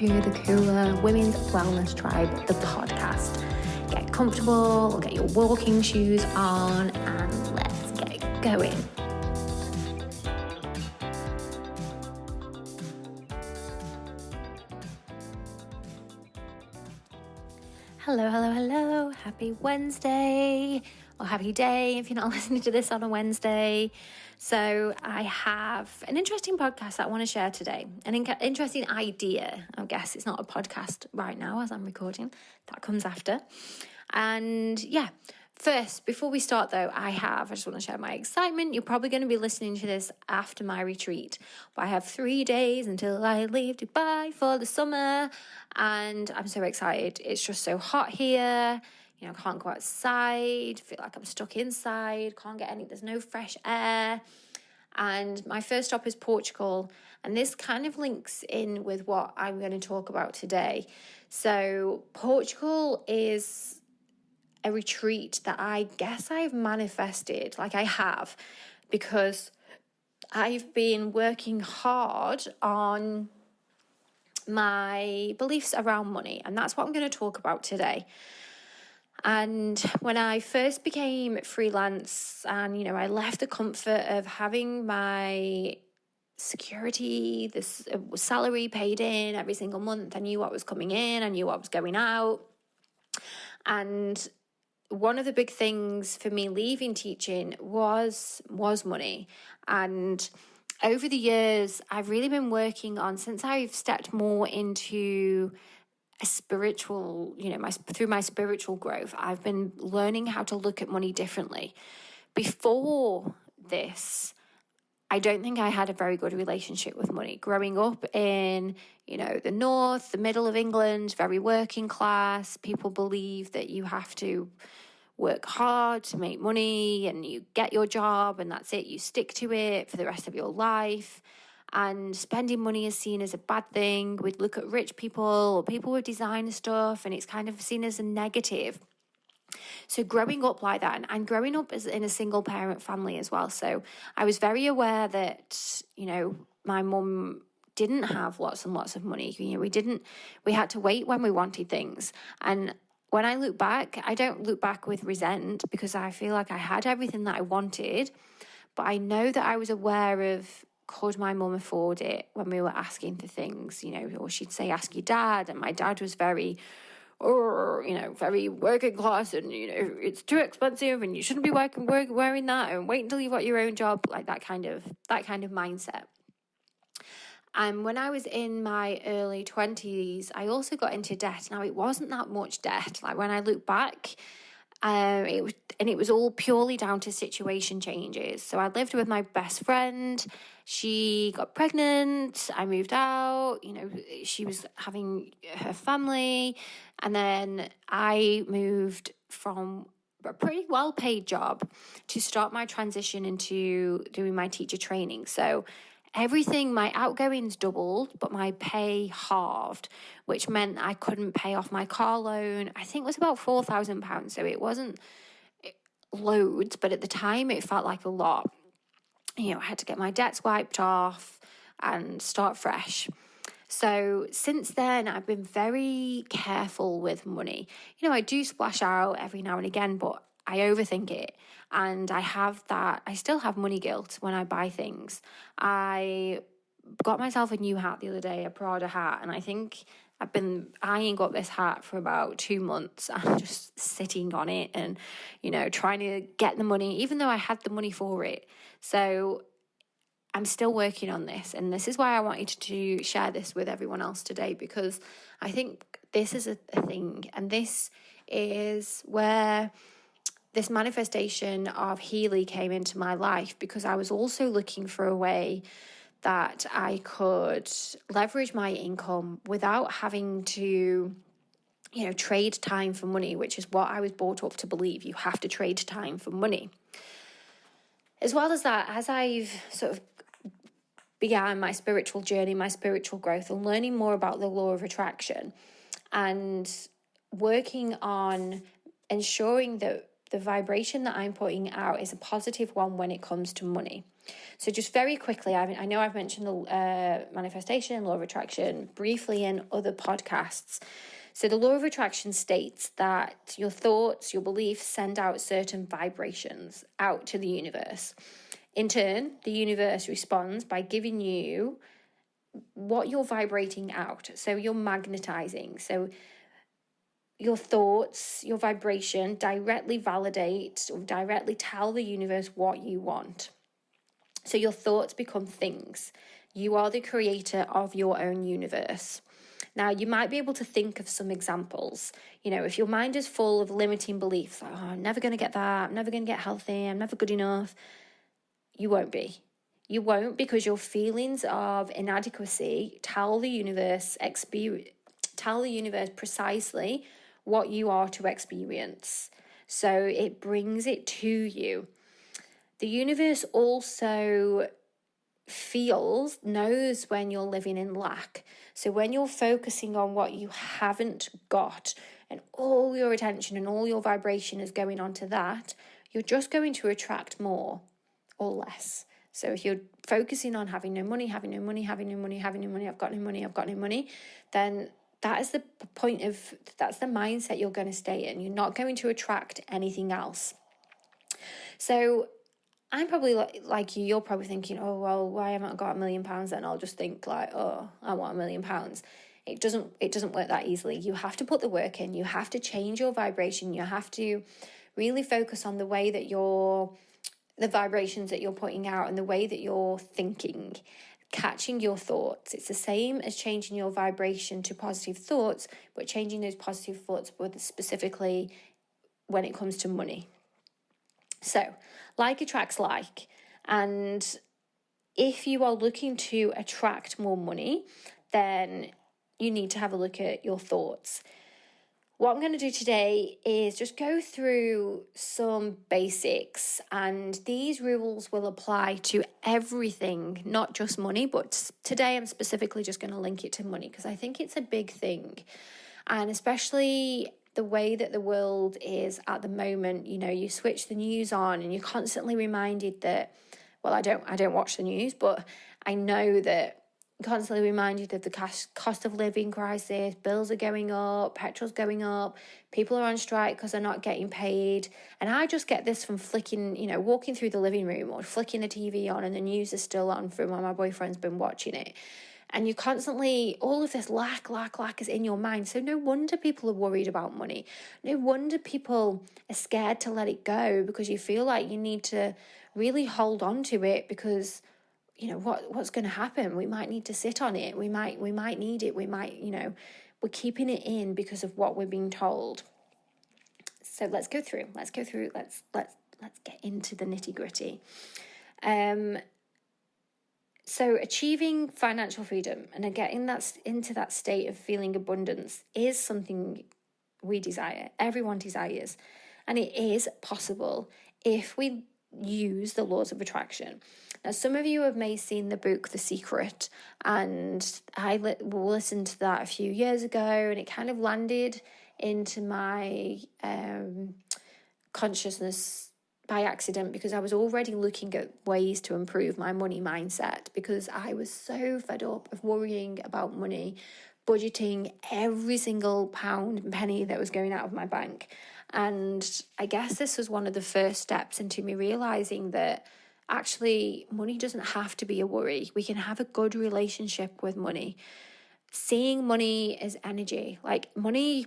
to the Cooler Women's Wellness Tribe, the podcast. Get comfortable, get your walking shoes on, and let's get going. Hello. Happy Wednesday, or happy day if you're not listening to this on a Wednesday. So I have an interesting podcast that I want to share today. An interesting idea. I guess it's not a podcast right now as I'm recording. That comes after. And yeah, first, before we start though, I just want to share my excitement. You're probably going to be listening to this after my retreat. But I have 3 days until I leave Dubai for the summer. And I'm so excited. It's just so hot here. I can't go outside, feel like I'm stuck inside, there's no fresh air. And my first stop is Portugal. And this kind of links in with what I'm going to talk about today. So Portugal is a retreat that I guess I've manifested, because I've been working hard on my beliefs around money. And that's what I'm going to talk about today. And when I first became freelance and, I left the comfort of having my security, this salary paid in every single month, I knew what was coming in, I knew what was going out. And one of the big things for me leaving teaching was money. And over the years, I've really been working on, since I've stepped more into a spiritual, through my spiritual growth, I've been learning how to look at money differently. Before this, I don't think I had a very good relationship with money. Growing up in, the north, the middle of England, very working class, people believe that you have to work hard to make money and you get your job and that's it. You stick to it for the rest of your life. And spending money is seen as a bad thing. We'd look at rich people or people with designer stuff and it's kind of seen as a negative. So growing up like that and growing up in a single parent family as well. So I was very aware that, my mum didn't have lots and lots of money. We had to wait when we wanted things. And when I look back, I don't look back with resent because I feel like I had everything that I wanted. But I know that I was aware of, could my mum afford it when we were asking for things, or she'd say, ask your dad. And my dad was very, very working class and, it's too expensive and you shouldn't be wearing that and wait until you've got your own job, like that kind of mindset. And when I was in my early 20s, I also got into debt. Now, it wasn't that much debt. Like when I look back, it was all purely down to situation changes. So I lived with my best friend. She got pregnant. I moved out. She was having her family. And then I moved from a pretty well-paid job to start my transition into doing my teacher training. So my outgoings doubled, but my pay halved, which meant I couldn't pay off my car loan. I think it was about £4,000. So it wasn't loads, but at the time it felt like a lot. I had to get my debts wiped off and start fresh. So since then, I've been very careful with money. I do splash out every now and again, but I overthink it. And I still have money guilt when I buy things. I got myself a new hat the other day, a Prada hat, and I think I've been eyeing up this hat for about 2 months. I'm just sitting on it and, trying to get the money, even though I had the money for it. So I'm still working on this. And this is why I wanted to share this with everyone else today, because I think this is a thing. And this is where this manifestation of Healy came into my life, because I was also looking for a way that I could leverage my income without having to, trade time for money, which is what I was brought up to believe. You have to trade time for money. As well as that, as I've sort of began my spiritual journey, my spiritual growth, and learning more about the law of attraction and working on ensuring that the vibration that I'm putting out is a positive one when it comes to money. So just very quickly, I know I've mentioned the manifestation, law of attraction briefly in other podcasts. So the law of attraction states that your thoughts, your beliefs send out certain vibrations out to the universe. In turn, the universe responds by giving you what you're vibrating out. So you're magnetizing. So your thoughts, your vibration directly validate or directly tell the universe what you want. So your thoughts become things. You are the creator of your own universe. Now, you might be able to think of some examples. If your mind is full of limiting beliefs, like, I'm never going to get that, I'm never going to get healthy, I'm never good enough, you won't be. You won't, because your feelings of inadequacy tell the universe precisely what you are to experience. So it brings it to you. The universe also knows when you're living in lack. So when you're focusing on what you haven't got and all your attention and all your vibration is going on to that, you're just going to attract more or less. So if you're focusing on having no money, I've got no money, then that's the mindset you're going to stay in. You're not going to attract anything else. So I'm probably like you, you're probably thinking, oh, well, why haven't I got £1 million then? I'll just think like, oh, I want £1 million. It doesn't work that easily. You have to put the work in. You have to change your vibration. You have to really focus on the way that the vibrations that you're putting out and the way that you're thinking, catching your thoughts. It's the same as changing your vibration to positive thoughts, but changing those positive thoughts specifically when it comes to money. So, like attracts like. And if you are looking to attract more money, then you need to have a look at your thoughts. What I'm going to do today is just go through some basics, and these rules will apply to everything, not just money, but today I'm specifically just going to link it to money because I think it's a big thing. And especially the way that the world is at the moment, you switch the news on and you're constantly reminded that, well, I don't watch the news, but I know that constantly reminded of the cost of living crisis, bills are going up, petrol's going up, people are on strike because they're not getting paid. And I just get this from walking through the living room or flicking the TV on and the news is still on from when my boyfriend's been watching it. And you constantly, all of this lack is in your mind. So no wonder people are worried about money. No wonder people are scared to let it go because you feel like you need to really hold on to it because what's going to happen? We might need to sit on it. We might need it. We might, we're keeping it in because of what we're being told. So let's go through. Let's get into the nitty-gritty. So achieving financial freedom and getting into that state of feeling abundance is something we desire. Everyone desires. And it is possible if we use the laws of attraction. Now, some of you may have seen the book The Secret, and I listened to that a few years ago, and it kind of landed into my consciousness by accident because I was already looking at ways to improve my money mindset because I was so fed up of worrying about money, budgeting every single pound and penny that was going out of my bank. And I guess this was one of the first steps into me realizing that actually money doesn't have to be a worry. We can have a good relationship with money. Seeing money as energy, like money,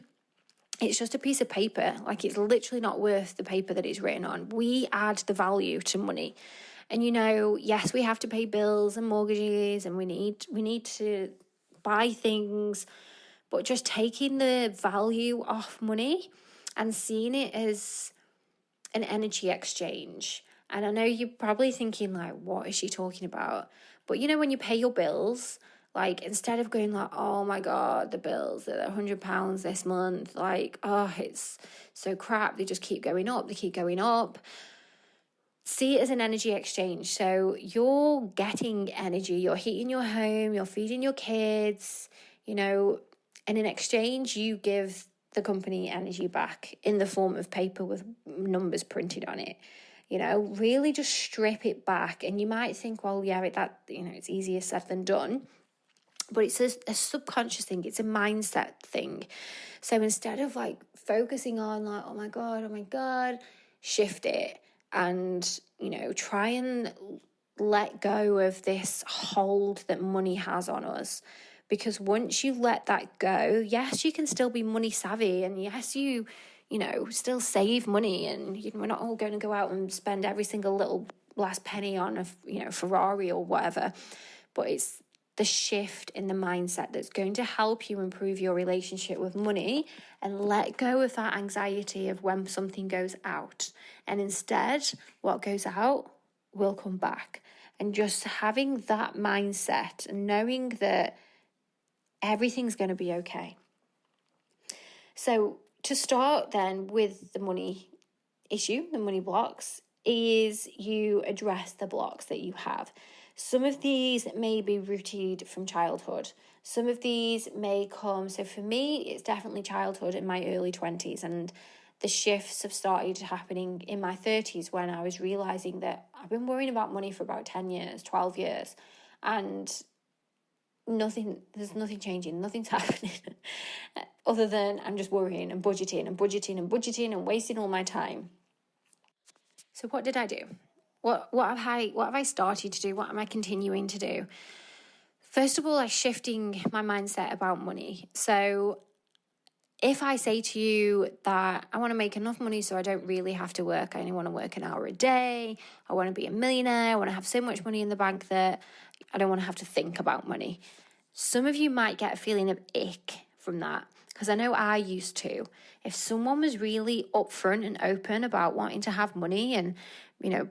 it's just a piece of paper. Like it's literally not worth the paper that it's written on. We add the value to money. And yes, we have to pay bills and mortgages and we need to buy things, but just taking the value off money and seeing it as an energy exchange. And I know you're probably thinking like, what is she talking about? But when you pay your bills, like instead of going like, oh my God, the bills are £100 this month, like, oh, it's so crap. They just keep going up. See it as an energy exchange. So you're getting energy, you're heating your home, you're feeding your kids, and in exchange, you give the company energy back in the form of paper with numbers printed on it. really just strip it back. And you might think, well, yeah, it's easier said than done. But it's a subconscious thing. It's a mindset thing. So instead of like focusing on like, oh my God, shift it and, try and let go of this hold that money has on us. Because once you let that go, yes, you can still be money savvy, and yes, you still save money, and we're not all going to go out and spend every single little last penny on a Ferrari or whatever. But it's the shift in the mindset that's going to help you improve your relationship with money and let go of that anxiety of when something goes out. And instead, what goes out will come back. And just having that mindset and knowing that everything's going to be okay. So to start then with the money issue, the money blocks, is you address the blocks that you have. Some of these may be rooted from childhood. Some of these may come, so for me, it's definitely childhood in my early 20s, and the shifts have started happening in my 30s when I was realising that I've been worrying about money for about 10 years, 12 years, and there's nothing changing, nothing's happening other than I'm just worrying and budgeting and wasting all my time. So what did I do? What have I started to do? What am I continuing to do? First of all, I'm shifting my mindset about money. So if I say to you that I want to make enough money so I don't really have to work, I only want to work an hour a day, I want to be a millionaire, I want to have so much money in the bank that I don't want to have to think about money. Some of you might get a feeling of ick from that, because I know I used to. If someone was really upfront and open about wanting to have money and,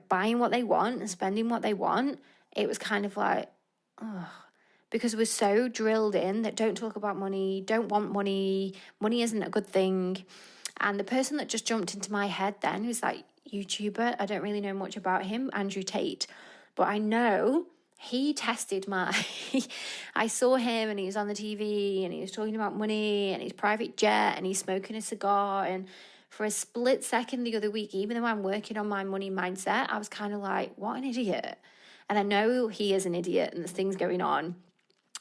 buying what they want and spending what they want, it was kind of like, oh, because we're so drilled in that don't talk about money, don't want money, money isn't a good thing. And the person that just jumped into my head then, who's that YouTuber, I don't really know much about him, Andrew Tate, but I know he tested my, I saw him and he was on the TV and he was talking about money and his private jet and he's smoking a cigar. And for a split second the other week, even though I'm working on my money mindset, I was kind of like, what an idiot. And I know he is an idiot and there's things going on,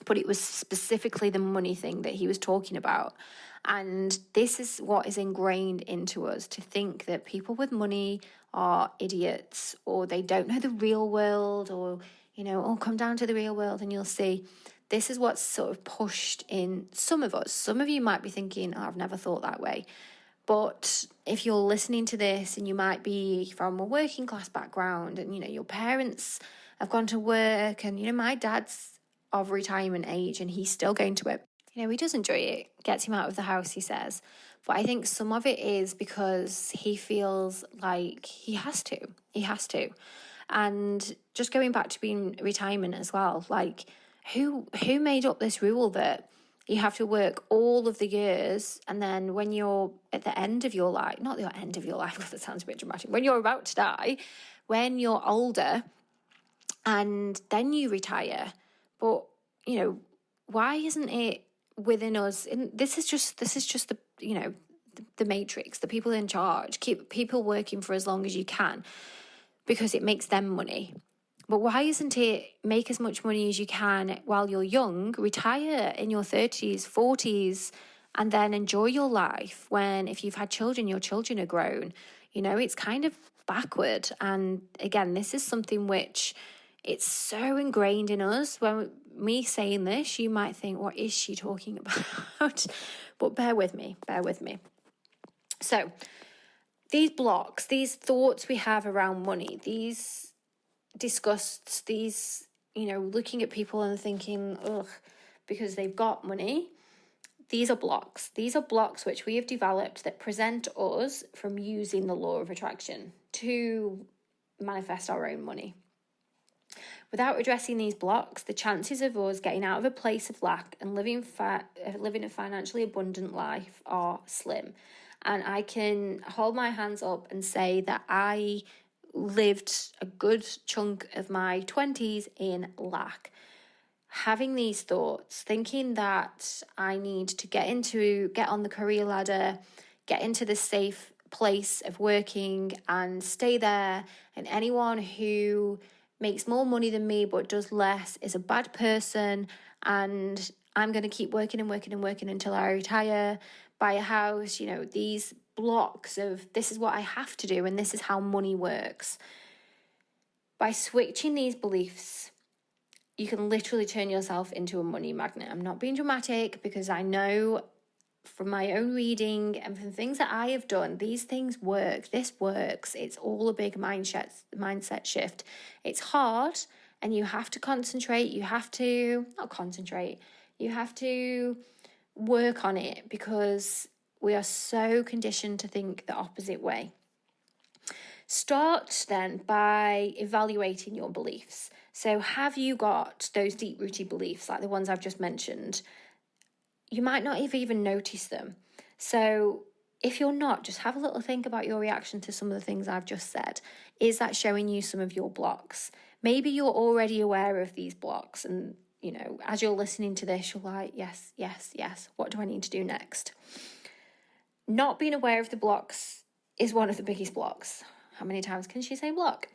but it was specifically the money thing that he was talking about. And this is what is ingrained into us, to think that people with money are idiots, or they don't know the real world, or, come down to the real world and you'll see. This is what's sort of pushed in some of us. Some of you might be thinking, oh, I've never thought that way. But if you're listening to this and you might be from a working class background and, your parents have gone to work and, my dad's of retirement age and he's still going to it. He does enjoy it, gets him out of the house, he says. But I think some of it is because he feels like he has to. And just going back to being retirement as well, like who made up this rule that you have to work all of the years, and then when you're at the end of your life, not the end of your life, because that sounds a bit dramatic, when you're about to die, when you're older, and then you retire. But, why isn't it within us? And this is just the, the matrix, the people in charge, keep people working for as long as you can because it makes them money. But why isn't it make as much money as you can while you're young, retire in your 30s, 40s, and then enjoy your life when, if you've had children, your children are grown? It's kind of backward. And again, this is something which it's so ingrained in us. When me saying this, you might think, what is she talking about? But bear with me. So these blocks, these thoughts we have around money, these disgusts, these, looking at people and thinking, ugh, because they've got money, these are blocks. These are blocks which we have developed that prevent us from using the law of attraction to manifest our own money. Without addressing these blocks, the chances of us getting out of a place of lack and living a financially abundant life are slim. And I can hold my hands up and say that I lived a good chunk of my 20s in lack. Having these thoughts, thinking that I need to get on the career ladder, get into this safe place of working and stay there, and anyone who makes more money than me but does less is a bad person, and I'm going to keep working and working and working until I retire, buy a house, these blocks of this is what I have to do and this is how money works. By switching these beliefs, you can literally turn yourself into a money magnet. I'm not being dramatic, because I know from my own reading and from things that I have done, these things work. This works. It's all a big mindset shift. It's hard, and you have to concentrate. You have to work on it, because we are so conditioned to think the opposite way. Start then by evaluating your beliefs. So have you got those deep-rooted beliefs like the ones I've just mentioned? You might not even notice them. So if you're not, just have a little think about your reaction to some of the things I've just said. Is that showing you some of your blocks? Maybe you're already aware of these blocks, and as you're listening to this, you're like, yes, yes, yes. What do I need to do next? Not being aware of the blocks is one of the biggest blocks. How many times can she say block?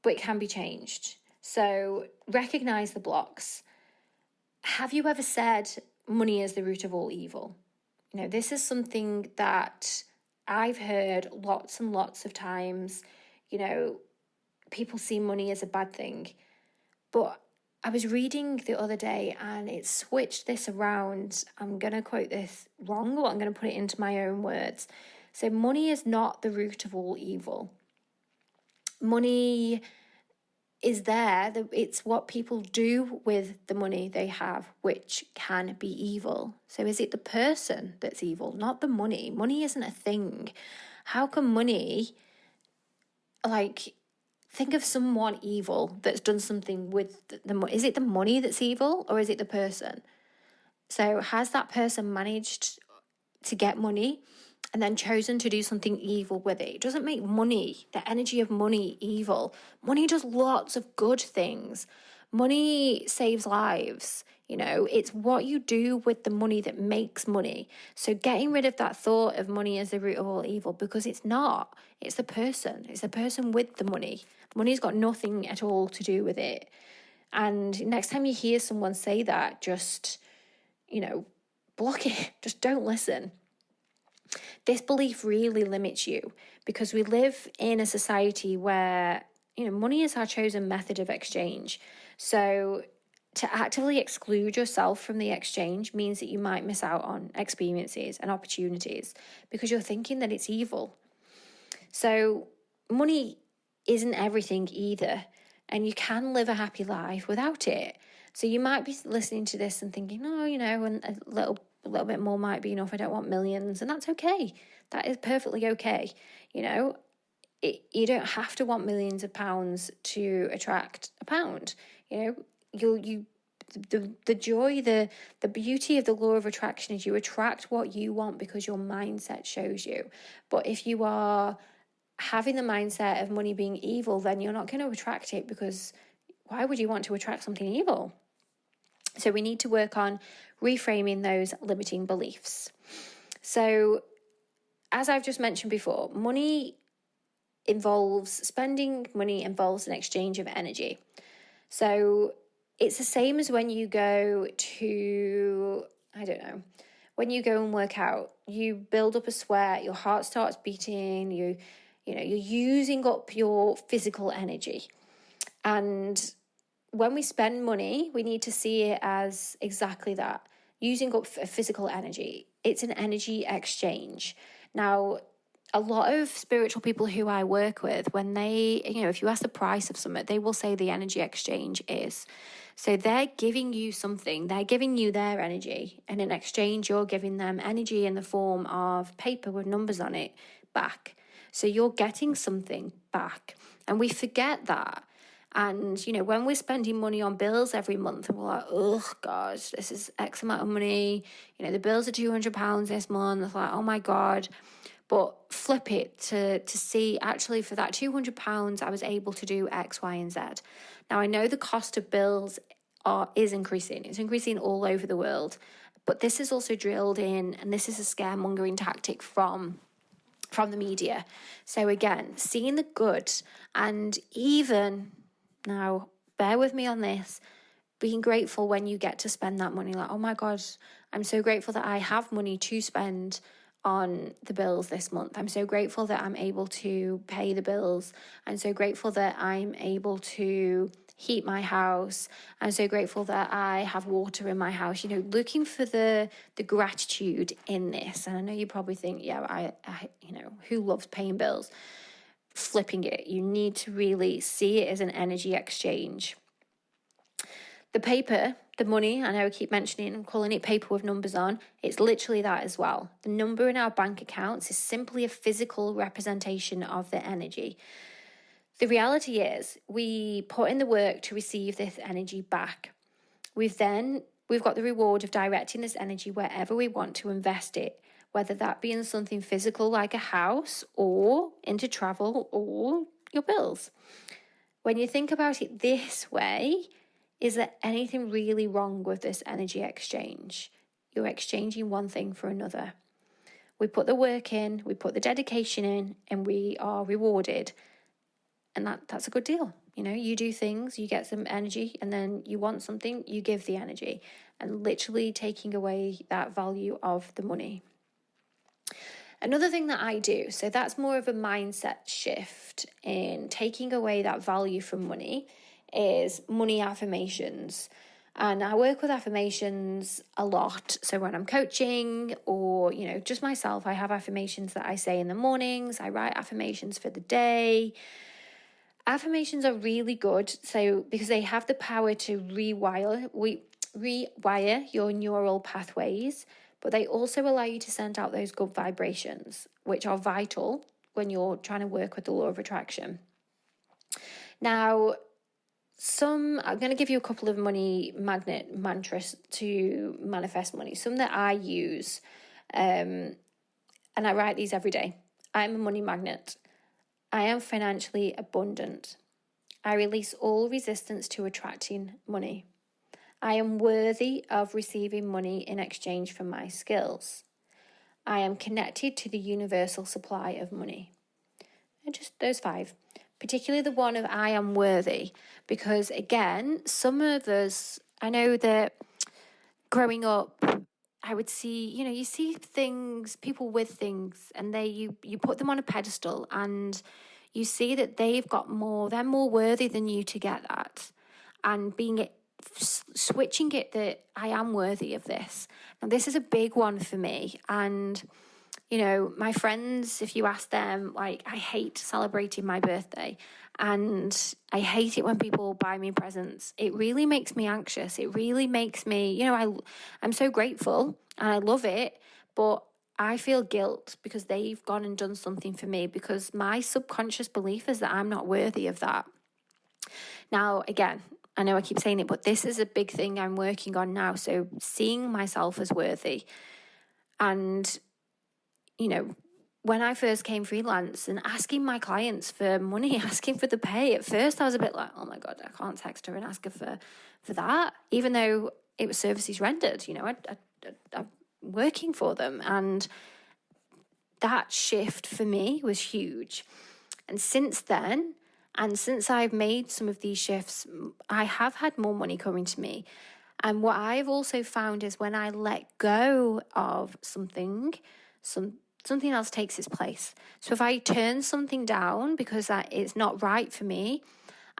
But it can be changed. So recognize the blocks. Have you ever said money is the root of all evil? This is something that I've heard lots and lots of times. People see money as a bad thing. But I was reading the other day and it switched this around. I'm going to quote this wrong, but I'm going to put it into my own words. So money is not the root of all evil. Money is there. It's what people do with the money they have, which can be evil. So is it the person that's evil, not the money? Money isn't a thing. How can money, think of someone evil that's done something with the money. Is it the money that's evil, or is it the person? So has that person managed to get money and then chosen to do something evil with it? It doesn't make money, the energy of money, evil. Money does lots of good things. Money saves lives. It's what you do with the money that makes money. So getting rid of that thought of money as the root of all evil, because it's not. It's the person. It's the person with the money. Money's got nothing at all to do with it. And next time you hear someone say that, just, block it. Just don't listen. This belief really limits you, because we live in a society where, money is our chosen method of exchange. So to actively exclude yourself from the exchange means that you might miss out on experiences and opportunities because you're thinking that it's evil. So money isn't everything either, and you can live a happy life without it. So you might be listening to this and thinking, and a little bit more might be enough. I don't want millions, and that's okay. That is perfectly okay. You don't have to want millions of pounds to attract a pound. The joy, the beauty of the law of attraction is you attract what you want because your mindset shows you. But if you are having the mindset of money being evil, then you're not going to attract it, because why would you want to attract something evil? So we need to work on reframing those limiting beliefs. So as I've just mentioned before, spending money involves an exchange of energy. So it's the same as when you go to, when you go and work out, you build up a sweat, your heart starts beating, you're using up your physical energy. And when we spend money, we need to see it as exactly that, using up physical energy. It's an energy exchange. Now, a lot of spiritual people who I work with, when they, if you ask the price of something, they will say the energy exchange is. So they're giving you something, they're giving you their energy, and in exchange, you're giving them energy in the form of paper with numbers on it back. So you're getting something back. And we forget that. And, when we're spending money on bills every month and we're like, oh, gosh, this is X amount of money. The bills are £200 this month. It's like, oh, my God. But flip it to see, actually, for that £200, I was able to do X, Y, and Z. Now, I know the cost of bills is increasing. It's increasing all over the world. But this is also drilled in, and this is a scaremongering tactic from from the media. So again, seeing the good, and even now, bear with me on this, being grateful when you get to spend that money. Like, oh my God, I'm so grateful that I have money to spend on the bills this month. I'm so grateful that I'm able to pay the bills. I'm so grateful that I'm able to heat my house. I'm so grateful that I have water in my house. Looking for the gratitude in this. And I know you probably think, yeah, I who loves paying bills? Flipping it. You need to really see it as an energy exchange. The paper, the money, I know I keep mentioning and calling it paper with numbers on, it's literally that as well. The number in our bank accounts is simply a physical representation of the energy. The reality is we put in the work to receive this energy back. We've got the reward of directing this energy wherever we want to invest it, whether that be in something physical like a house or into travel or your bills. When you think about it this way, is there anything really wrong with this energy exchange? You're exchanging one thing for another. We put the work in, we put the dedication in, and we are rewarded. And that's a good deal. You do things, you get some energy, and then you want something, you give the energy, and literally taking away that value of the money. Another thing that I do, so that's more of a mindset shift in taking away that value from money, is money affirmations. And I work with affirmations a lot. So when I'm coaching or, just myself, I have affirmations that I say in the mornings. I write affirmations for the day. Affirmations are really good. So because they have the power to rewire your neural pathways, but they also allow you to send out those good vibrations, which are vital when you're trying to work with the law of attraction. Now, I'm going to give you a couple of money magnet mantras to manifest money. Some that I use, and I write these every day. I'm a money magnet. I am financially abundant. I release all resistance to attracting money. I am worthy of receiving money in exchange for my skills. I am connected to the universal supply of money. And just those 5. Particularly the one of I am worthy, because again, some of us, I know that growing up, I would see, you see things, people with things, and you put them on a pedestal, and you see that they're more worthy than you to get that. And switching it that I am worthy of this. Now, this is a big one for me. And my friends, if you ask them, I hate celebrating my birthday, and I hate it when people buy me presents. It really makes me anxious. It really makes me, I'm so grateful and I love it, but I feel guilt because they've gone and done something for me, because my subconscious belief is that I'm not worthy of that. Now, again, I know I keep saying it, but this is a big thing I'm working on now. So seeing myself as worthy. And when I first came freelance and asking my clients for money, asking for the pay, at first I was a bit like, oh my God, I can't text her and ask her for that, even though it was services rendered, I'm working for them. And that shift for me was huge. And since then, and since I've made some of these shifts, I have had more money coming to me. And what I've also found is when I let go of something else takes its place. So if I turn something down because it's not right for me,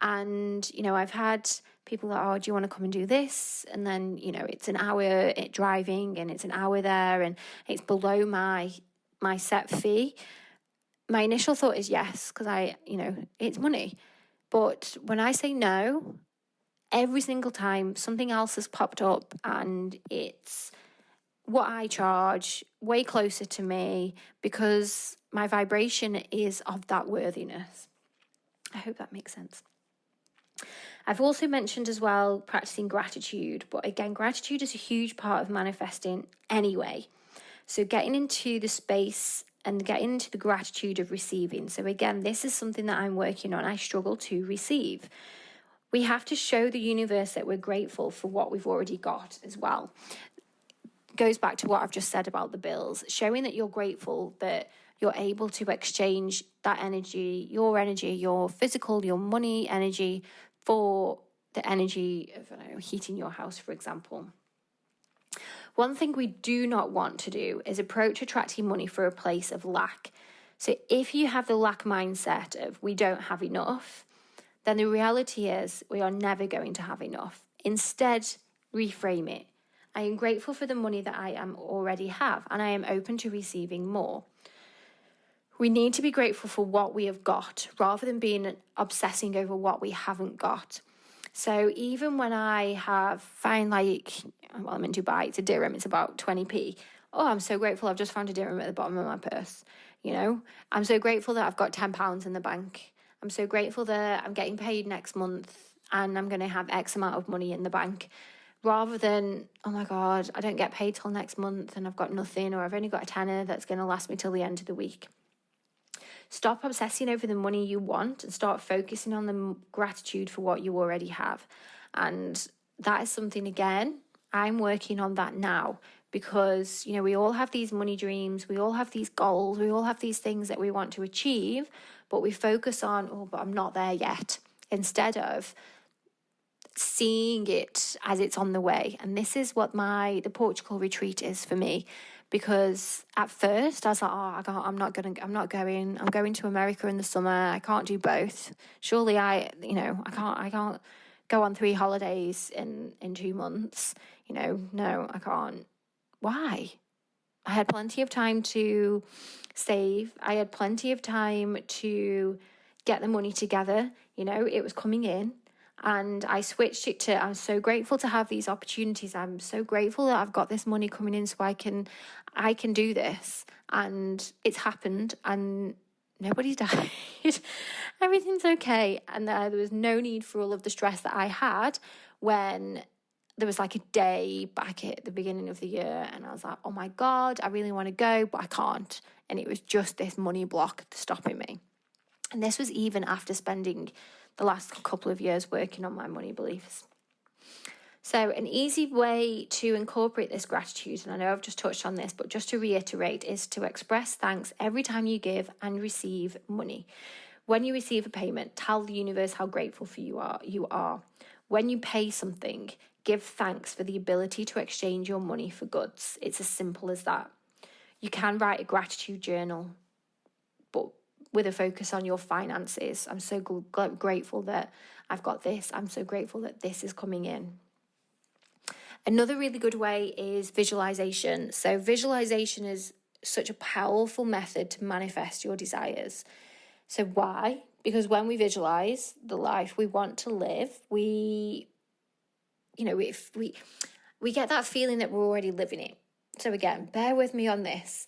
and, I've had people that, oh, do you want to come and do this? And then, it's an hour driving and it's an hour there and it's below my set fee. My initial thought is yes, because it's money. But when I say no, every single time something else has popped up and it's what I charge, way closer to me, because my vibration is of that worthiness. I hope that makes sense. I've also mentioned as well practicing gratitude, but again, gratitude is a huge part of manifesting anyway. So getting into the space and getting into the gratitude of receiving. So again, this is something that I'm working on. I struggle to receive. We have to show the universe that we're grateful for what we've already got as well. Goes back to what I've just said about the bills, showing that you're grateful that you're able to exchange that energy, your physical, your money energy, for the energy of, I don't know, heating your house, for example. One thing we do not want to do is approach attracting money for a place of lack. So if you have the lack mindset of we don't have enough, then the reality is we are never going to have enough. Instead, reframe it. I am grateful for the money that I already have, and I am open to receiving more. We need to be grateful for what we have got rather than being obsessing over what we haven't got. So even when I I'm in Dubai, it's a dirham, it's about 20p. Oh, I'm so grateful I've just found a dirham at the bottom of my purse. I'm so grateful that I've got £10 in the bank. I'm so grateful that I'm getting paid next month and I'm going to have X amount of money in the bank. Rather than, oh my God, I don't get paid till next month and I've got nothing, or I've only got a tenner that's going to last me till the end of the week. Stop obsessing over the money you want and start focusing on the gratitude for what you already have. And that is something, again, I'm working on that now, because, we all have these money dreams, we all have these goals, we all have these things that we want to achieve, but we focus on, oh, but I'm not there yet, instead of seeing it as it's on the way. And this is what the Portugal retreat is for me, because at first I was like, I'm going to America in the summer. I can't do both. Surely I can't go on 3 holidays in 2 months. No, I can't. Why? I had plenty of time to save. I had plenty of time to get the money together. It was coming in. And I switched it to, I'm so grateful to have these opportunities. I'm so grateful that I've got this money coming in so I can do this. And it's happened and nobody's died. Everything's okay. And there was no need for all of the stress that I had when there was like a day back at the beginning of the year and I was like, oh my God, I really want to go, but I can't. And it was just this money block stopping me. And this was even after spending the last couple of years working on my money beliefs. So an easy way to incorporate this gratitude, and I know I've just touched on this, but just to reiterate, is to express thanks every time you give and receive money. When you receive a payment, tell the universe how grateful for you are. When you pay something, give thanks for the ability to exchange your money for goods. It's as simple as that. You can write a gratitude journal, but with a focus on your finances. I'm so grateful that I've got this. I'm so grateful that this is coming in. Another really good way is visualization. So visualization is such a powerful method to manifest your desires. So why? Because when we visualize the life we want to live, we get that feeling that we're already living it. So again, bear with me on this.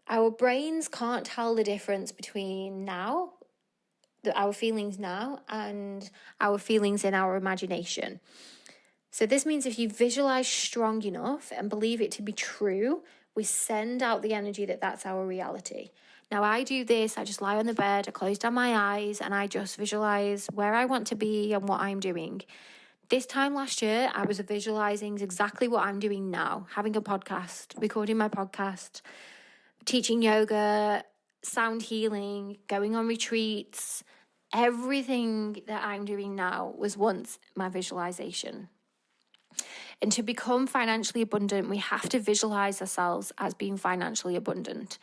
Our brains can't tell the difference between our feelings now, and our feelings in our imagination. So this means if you visualize strong enough and believe it to be true, we send out the energy that that's our reality. Now I do this, I just lie on the bed, I close down my eyes and I just visualize where I want to be and what I'm doing. This time last year, I was visualizing exactly what I'm doing now, having a podcast, recording my podcast, teaching yoga, sound healing, going on retreats. Everything that I'm doing now was once my visualization. And to become financially abundant, we have to visualize ourselves as being financially abundant.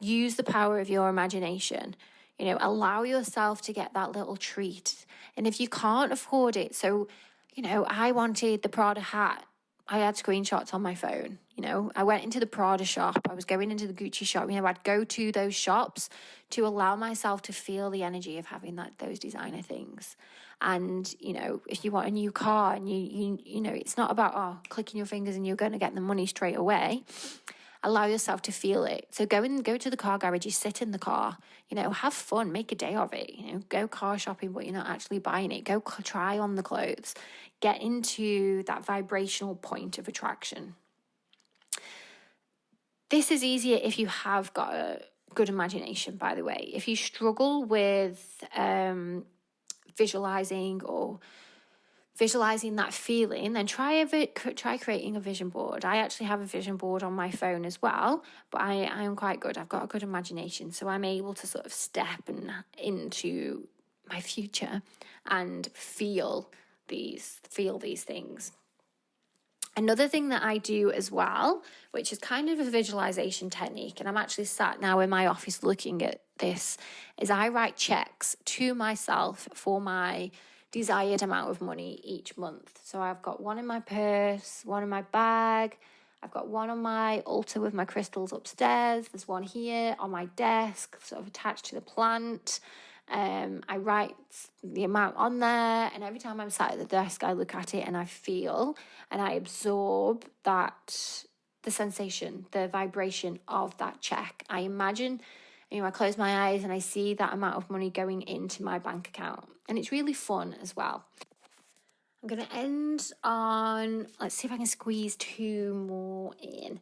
Use the power of your imagination. Allow yourself to get that little treat. And if you can't afford it, so, I wanted the Prada hat. I had screenshots on my phone. I went into the Prada shop. I was going into the Gucci shop. I'd go to those shops to allow myself to feel the energy of having those designer things. And, if you want a new car and you it's not about, clicking your fingers and you're going to get the money straight away. Allow yourself to feel it. So go to the car garage, you sit in the car, have fun, make a day of it, go car shopping, but you're not actually buying it. Go try on the clothes, get into that vibrational point of attraction. This is easier if you have got a good imagination, by the way. If you struggle with visualizing or visualizing that feeling, then try creating a vision board. I actually have a vision board on my phone as well, but I am quite good. I've got a good imagination, so I'm able to sort of step into my future and feel these things. Another thing that I do as well, which is kind of a visualization technique, and I'm actually sat now in my office looking at this, is I write checks to myself for my desired amount of money each month. So I've got one in my purse, one in my bag, I've got one on my altar with my crystals upstairs, there's one here on my desk, sort of attached to the plant. I write the amount on there, and every time I'm sat at the desk, I look at it and I feel and I absorb that, the sensation, the vibration of that check. I imagine, I close my eyes and I see that amount of money going into my bank account, and it's really fun as well. I'm going to end on, let's see if I can squeeze 2 more in.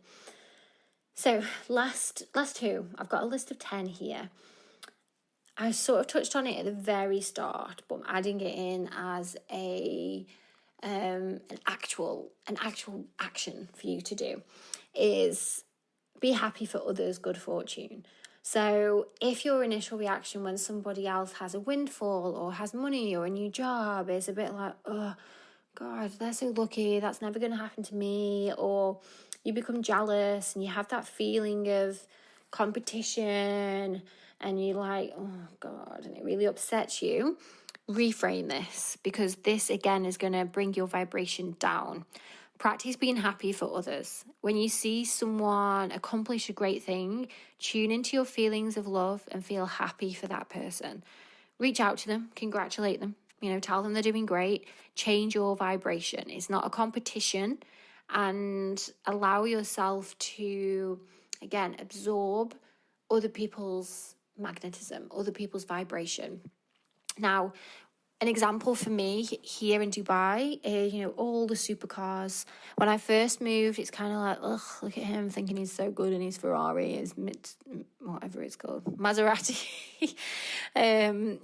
So last 2, I've got a list of 10 here. I sort of touched on it at the very start, but I'm adding it in as an actual action for you to do, is be happy for others' good fortune. So if your initial reaction when somebody else has a windfall or has money or a new job is a bit like, oh God, they're so lucky, that's never going to happen to me, or you become jealous and you have that feeling of competition and you're like, oh God, and it really upsets you, reframe this, because this again is going to bring your vibration down. Practice being happy for others. When you see someone accomplish a great thing, tune into your feelings of love and feel happy for that person. Reach out to them, congratulate them, tell them they're doing great. Change your vibration. It's not a competition, and allow yourself to, again, absorb other people's magnetism, other people's vibration. Now, an example for me here in Dubai is, all the supercars. When I first moved, it's kind of like, ugh, look at him thinking he's so good in his Ferrari, his whatever it's called, Maserati. I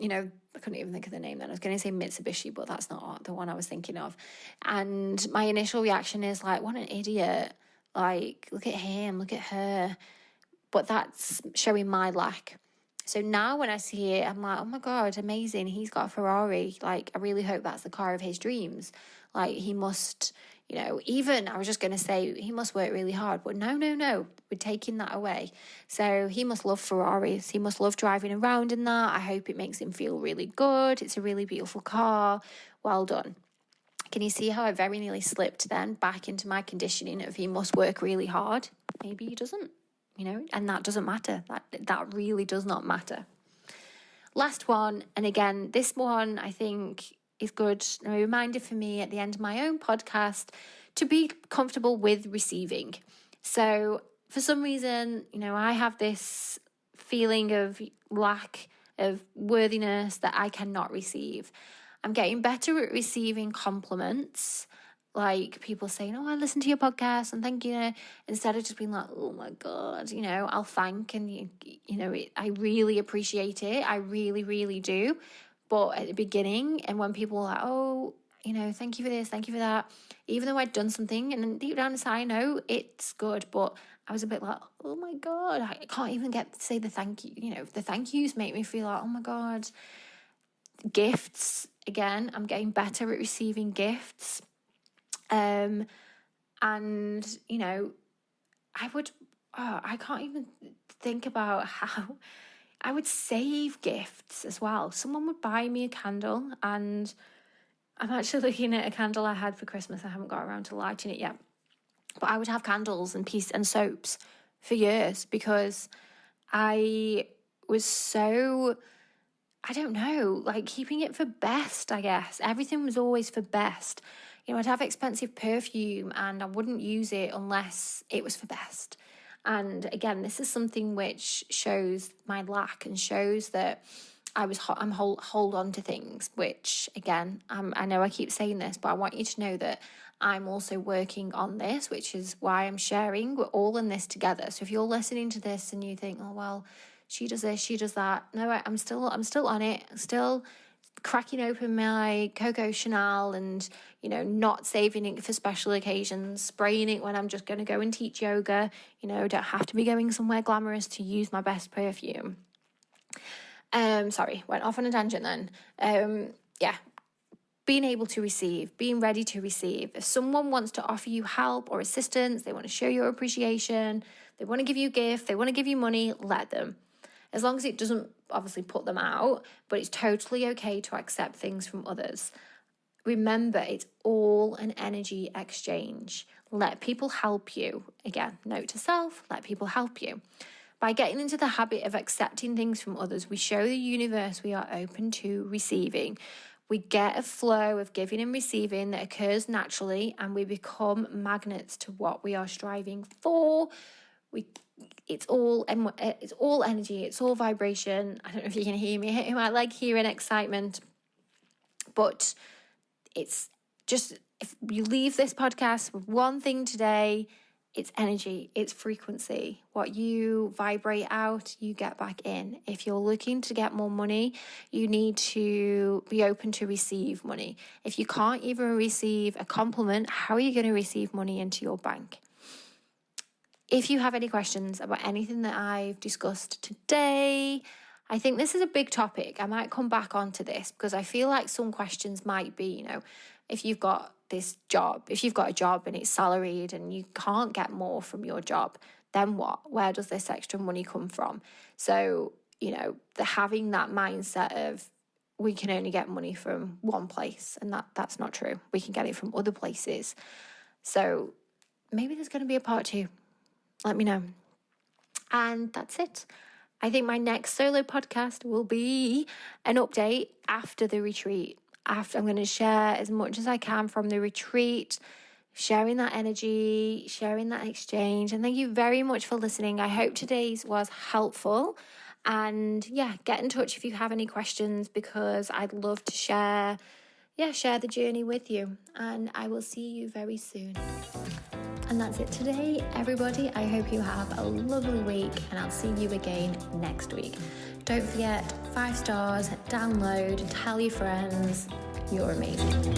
couldn't even think of the name then. I was going to say Mitsubishi, but that's not the one I was thinking of. And my initial reaction is like, what an idiot. Like, look at him, look at her. But that's showing my lack. So now when I see it, I'm like, oh my God, amazing. He's got a Ferrari. Like, I really hope that's the car of his dreams. Like, he must, even I was just going to say he must work really hard. But no. We're taking that away. So he must love Ferraris. He must love driving around in that. I hope it makes him feel really good. It's a really beautiful car. Well done. Can you see how I very nearly slipped then back into my conditioning of he must work really hard? Maybe he doesn't. And that doesn't matter. That really does not matter. Last one, and again, this one I think is good, a reminder for me at the end of my own podcast to be comfortable with receiving. So for some reason, I have this feeling of lack of worthiness that I cannot receive. I'm getting better at receiving compliments, like people saying, oh, I listened to your podcast and thank you, instead of just being like, oh my God, I'll thank, and I really appreciate it. I really, really do. But at the beginning, and when people were like, oh, thank you for this, thank you for that, even though I'd done something and deep down inside I know it's good, but I was a bit like, oh my God, I can't even get to say the thank you. The thank yous make me feel like, oh my God. Gifts, again, I'm getting better at receiving gifts. I can't even think about how I would save gifts as well. Someone would buy me a candle, and I'm actually looking at a candle I had for Christmas. I haven't got around to lighting it yet, but I would have candles and soaps for years because I was so, I don't know, like keeping it for best, I guess. Everything was always for best. I'd have expensive perfume and I wouldn't use it unless it was for best. And again, this is something which shows my lack and shows that I'm hold on to things, which again, I know I keep saying this, but I want you to know that I'm also working on this, which is why I'm sharing. We're all in this together. So if you're listening to this and you think, oh, well, she does this, she does that. No, I'm still on it. Still cracking open my Coco Chanel and, not saving it for special occasions, spraying it when I'm just going to go and teach yoga. Don't have to be going somewhere glamorous to use my best perfume. Sorry, went off on a tangent then. Being able to receive, being ready to receive. If someone wants to offer you help or assistance, they want to show your appreciation, they want to give you a gift, they want to give you money, let them. As long as it doesn't obviously put them out, but it's totally okay to accept things from others. Remember, it's all an energy exchange. Let people help you. Again, note to self, let people help you. By getting into the habit of accepting things from others, we show the universe we are open to receiving. We get a flow of giving and receiving that occurs naturally, and we become magnets to what we are striving for. It's all energy, it's all vibration. I don't know if you can hear me. You might like hearing excitement, but it's just, if you leave this podcast with one thing today, it's energy, it's frequency. What you vibrate out, you get back in. If you're looking to get more money, you need to be open to receive money. If you can't even receive a compliment, how are you going to receive money into your bank? If you have any questions about anything that I've discussed today, I think this is a big topic. I might come back onto this because I feel like some questions might be, if you've got this job, if you've got a job and it's salaried and you can't get more from your job, then what? Where does this extra money come from? So, having that mindset of we can only get money from one place, and that's not true. We can get it from other places. So maybe there's going to be a part 2. Let me know. And that's it. I think my next solo podcast will be an update after the retreat. I'm going to share as much as I can from the retreat, sharing that energy, sharing that exchange. And thank you very much for listening. I hope today's was helpful. And get in touch if you have any questions, because I'd love to share the journey with you. And I will see you very soon. And that's it today, everybody. I hope you have a lovely week, and I'll see you again next week. Don't forget, 5 stars, download, tell your friends. You're amazing.